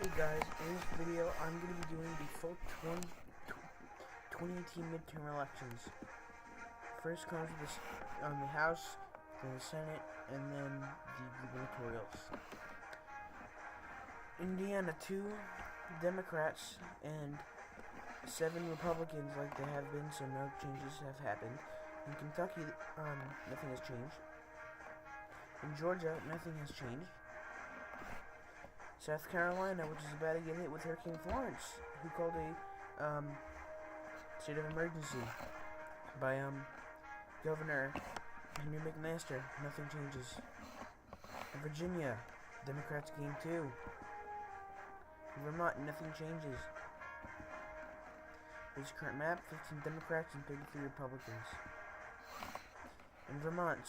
Hey guys, in this video I'm going to be doing the full 2018 midterm elections. First comes the House, then the Senate, and then the Gubernatorials. Indiana, 2 Democrats and 7 Republicans like they have been, so no changes have happened. In Kentucky, nothing has changed. In Georgia, nothing has changed. South Carolina, which is about to get hit with Hurricane Florence, who called a state of emergency by Governor Henry McMaster. Nothing changes. In Virginia, Democrats gain 2. In Vermont, nothing changes. Here's the current map: 15 Democrats and 33 Republicans. In Vermont,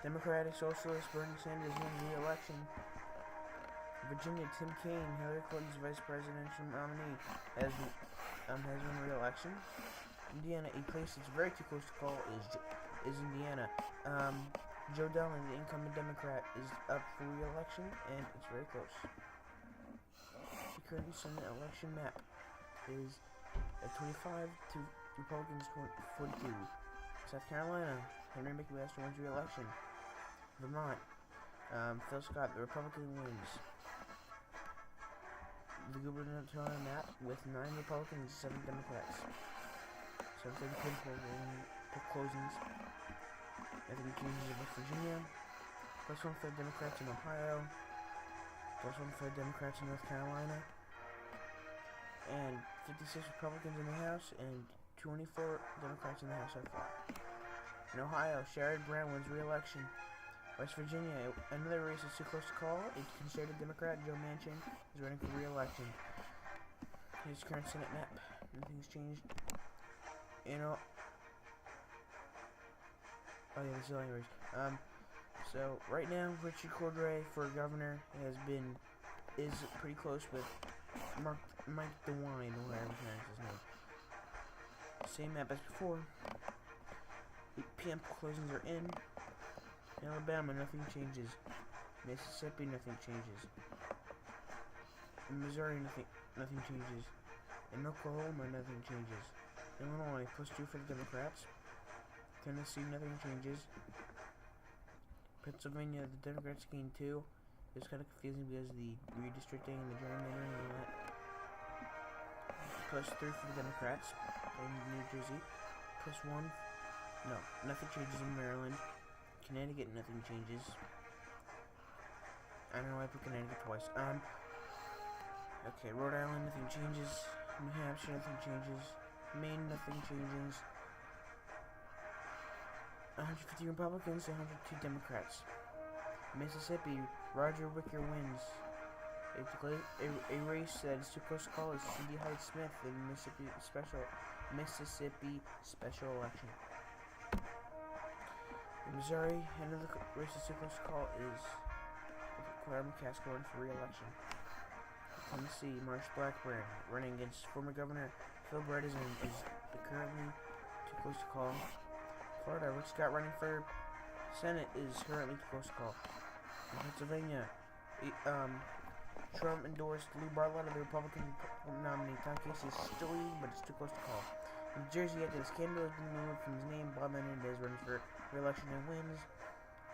Democratic Socialist Bernie Sanders won re-election. Virginia, Tim Kaine, Hillary Clinton's vice presidential nominee, has won re-election. Indiana, a place that's very too close to call, is Indiana. Joe Dillon, the incumbent Democrat, is up for re-election, and it's very close. The current Senate election map is at 25 to Republicans 42. South Carolina, Henry McMaster wins re-election. Vermont, Phil Scott, the Republican, wins. The Gubernatorial map with 9 Republicans and 7 Democrats. 7:30 closings. Nothing changes in West Virginia. +1 for the Democrats in Ohio. +1 for the Democrats in North Carolina. And 56 Republicans in the House and 24 Democrats in the House so far. In Ohio, Sherrod Brown wins re-election. West Virginia, another race is too close to call. A conservative Democrat, Joe Manchin, is running for re-election. Here's the current Senate map. Nothing's changed. Oh yeah, this is the only race. So right now, Richard Cordray for governor is pretty close with Mike DeWine, or whatever his name. Same map as before. 8 p.m. closings are in. In Alabama, nothing changes. Mississippi, nothing changes. In Missouri, nothing changes. In Oklahoma, nothing changes. Illinois, +2 for the Democrats. Tennessee, nothing changes. Pennsylvania, the Democrats gain 2. It's kind of confusing because of the redistricting and the gerrymandering and all that. +3 for the Democrats. In New Jersey, +1. No, nothing changes in Maryland. Connecticut, nothing changes. I don't know why I put Connecticut twice. Okay, Rhode Island, nothing changes. New Hampshire, nothing changes. Maine, nothing changes. 150 Republicans, 102 Democrats. Mississippi, Roger Wicker wins. A race that is too close to call is C.D. Hyde-Smith in Mississippi special election. In Missouri, another race that's too close to call is Claire McCaskill running for re-election. Tennessee, Marsha Blackburn running against former Governor Phil Bredesen is currently too close to call. Florida, Rick Scott running for Senate is currently too close to call. In Pennsylvania, Trump endorsed Lou Bartlett, the Republican nominee. Tom Casey is still leading, but it's too close to call. In New Jersey, after the scandal has been removed from his name, Bob Menendez runs for re-election and wins.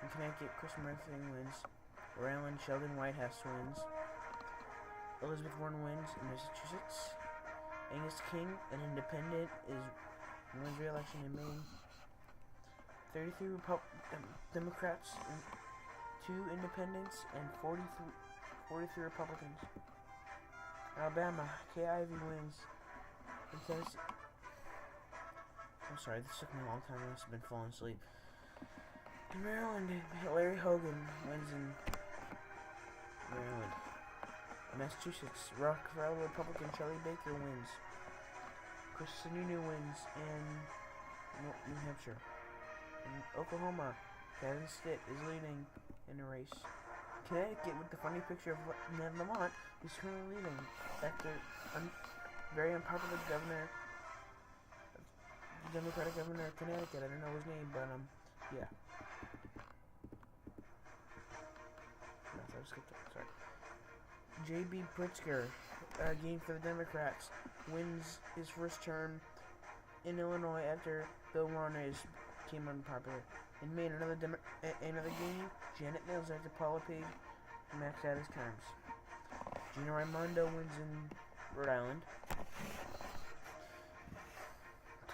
In Connecticut, Chris Murphy wins. Rhode Island, Sheldon Whitehouse wins. Elizabeth Warren wins. In Massachusetts, Angus King, an independent, wins re-election in Maine. 33 Democrats, 2 independents, and 43 Republicans. Alabama, Kay Ivey wins. In Tennessee, I'm sorry, this took me a long time. I must have been falling asleep. In Maryland, Larry Hogan wins in Maryland. In Massachusetts, Rockefeller Republican Charlie Baker wins. Chris Sununu wins in New Hampshire. In Oklahoma, Kevin Stitt is leading in the race. Connecticut, with the funny picture of Ned Lamont, is currently leading after a very unpopular governor. Democratic governor of Connecticut. I don't know his name, but yeah. No, I skipped it. Sorry. J.B. Pritzker, gained for the Democrats, wins his first term in Illinois after Bill Warner became unpopular. In Maine, another gain, Janet Mills after Paula Page maxed out his terms. Gina Raimondo wins in Rhode Island.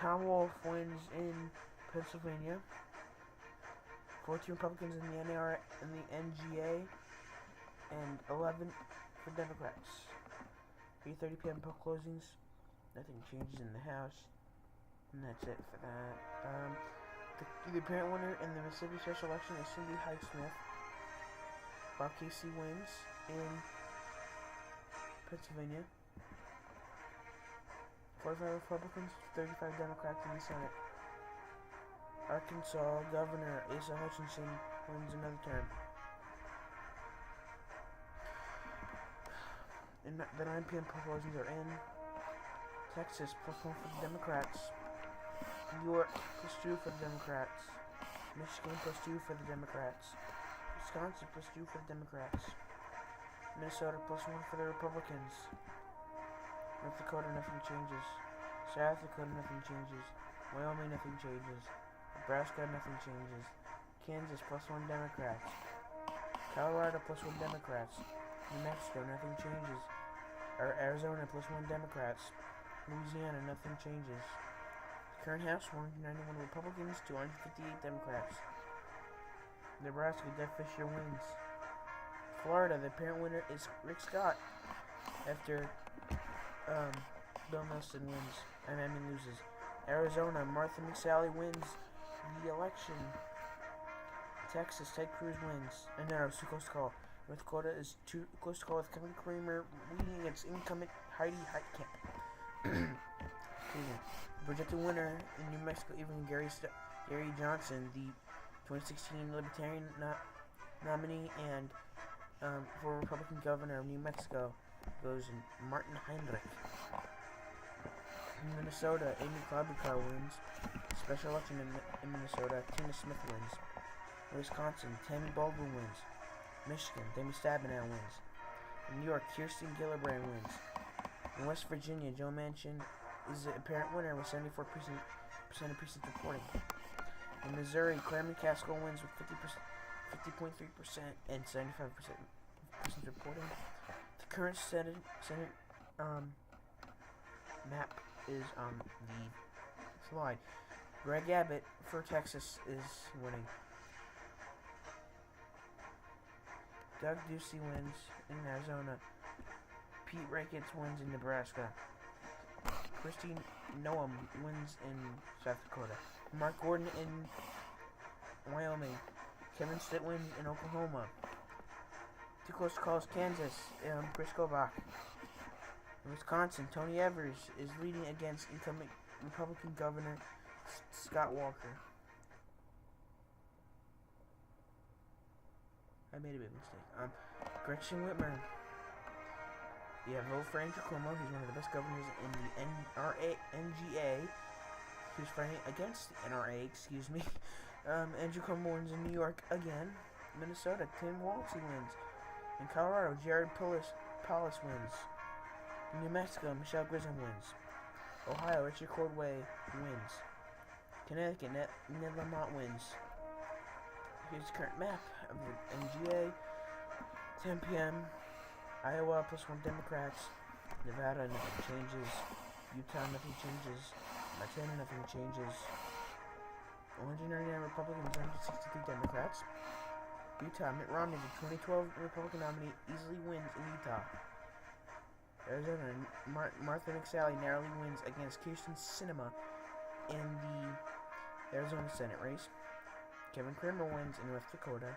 Tom Wolf wins in Pennsylvania. 14 Republicans in the NGA, and 11 for Democrats. 3:30 p.m. poll closings. Nothing changes in the House, and that's it for that. The apparent winner in the Mississippi special election is Cindy Hyde-Smith, while Casey wins in Pennsylvania. 45 Republicans, 35 Democrats in the Senate. Arkansas Governor Asa Hutchinson wins another term. And the 9 p.m. proposals are in. Texas, +1 for the Democrats. New York, +2 for the Democrats. Michigan, +2 for the Democrats. Wisconsin, +2 for the Democrats. Minnesota, +1 for the Republicans. North Dakota, nothing changes. South Dakota, nothing changes. Wyoming, nothing changes. Nebraska, nothing changes. Kansas, +1 Democrats. Colorado, +1 Democrats. New Mexico, nothing changes. Arizona, +1 Democrats. Louisiana, nothing changes. The current House, 191 Republicans, 258 Democrats. Nebraska, Jeff Fisher wins. Florida, the apparent winner is Rick Scott after Bill Nelson loses. Arizona, Martha McSally wins the election. Texas, Ted Cruz wins. And no, it's too close to call. North Dakota is too close to call with Kevin Kramer leading against incumbent Heidi Heitkamp. Projected winner in New Mexico, even Gary Johnson, the 2016 Libertarian nominee and for Republican governor of New Mexico, goes in Martin Heinrich. In Minnesota, Amy Klobuchar wins. Special election in Minnesota, Tina Smith wins. Wisconsin, Tammy Baldwin wins. Michigan, Demi Stabenow wins. In New York, Kirsten Gillibrand wins. In West Virginia, Joe Manchin is the apparent winner with 74% of precinct reporting. In Missouri, Claire McCaskill wins with 50.3% and 75% precinct reporting. The current Senate map is on the slide. Greg Abbott for Texas is winning. Doug Ducey wins in Arizona. Pete Ricketts wins in Nebraska. Christine Noem wins in South Dakota. Mark Gordon in Wyoming. Kevin Stitt wins in Oklahoma. Too close to call is Kansas. Chris Kobach. In Wisconsin, Tony Evers is leading against incumbent Republican Governor Scott Walker. I made a big mistake. Gretchen Whitmer. Yeah, vote for Andrew Cuomo. He's one of the best governors in the NGA. He's fighting against the NRA, excuse me. Andrew Cuomo wins in New York again. Minnesota, Tim Waltz wins. In Colorado, Jared Polis wins. In New Mexico, Michelle Grissom wins. Ohio, Richard Cordway wins. Connecticut, Ned Lamont wins. Here's the current map of the NGA. 10 p.m. Iowa, +1 Democrats. Nevada, nothing changes. Utah, nothing changes. Montana, nothing changes. 199 Republicans, 163 Democrats. Utah, Mitt Romney, the 2012 Republican nominee, easily wins in Utah. Arizona, Martha McSally narrowly wins against Kirsten Sinema in the Arizona Senate race. Kevin Kramer wins in North Dakota.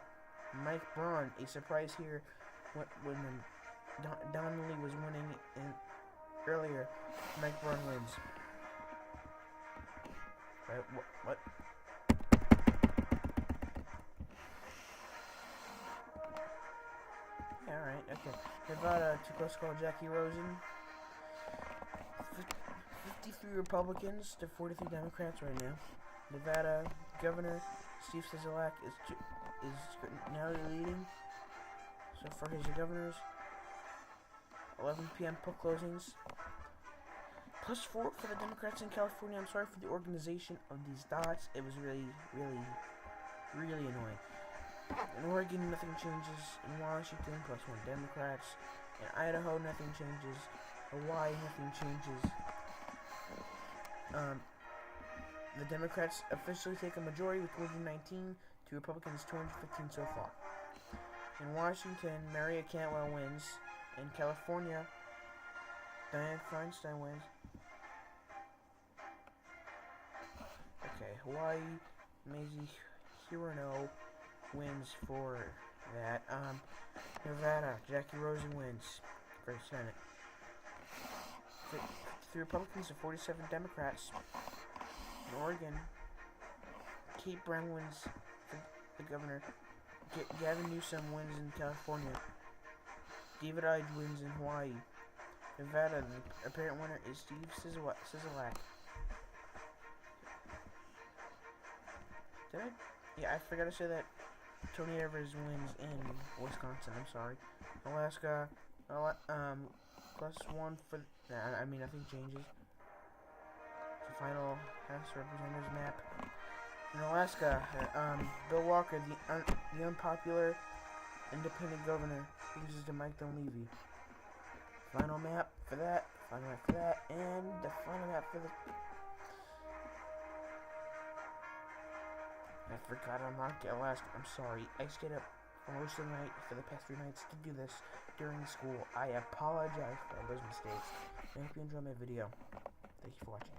Mike Braun, a surprise here when Donnelly was winning earlier. Mike Braun wins. What? Alright, okay. Nevada, too close to call Jackie Rosen. 53 Republicans to 43 Democrats right now. Nevada Governor Steve Sisolak is now leading. So far, here's the governors. 11 p.m. poll closings. +4 for the Democrats in California. I'm sorry for the organization of these dots. It was really annoying. In Oregon, nothing changes. In Washington, +1 Democrats. In Idaho, nothing changes. Hawaii, nothing changes. The Democrats officially take a majority with 219 to Republicans 215 so far. In Washington, Maria Cantwell wins. In California, Dianne Feinstein wins. Okay, Hawaii, Mazie Hirono wins for that. Nevada, Jackie Rosen wins for Senate. The Republicans and 47 Democrats. In Oregon, Kate Brown wins for the governor. Gavin Newsom wins in California. David Ige wins in Hawaii. Nevada, the apparent winner is Steve Sisolak. Did I? Yeah, I forgot to say that Tony Evers wins in Wisconsin. I'm sorry. Alaska, +1 for. I mean, nothing changes. The final House of Representatives map. In Alaska, Bill Walker, the unpopular independent governor, loses to Mike Dunleavy. Final map for that. Final map for that, and the final map for the. I forgot to mark Alaska. I'm sorry. I stayed up for most of the night for the past 3 nights to do this during school. I apologize for all those mistakes. I hope you enjoyed my video. Thank you for watching.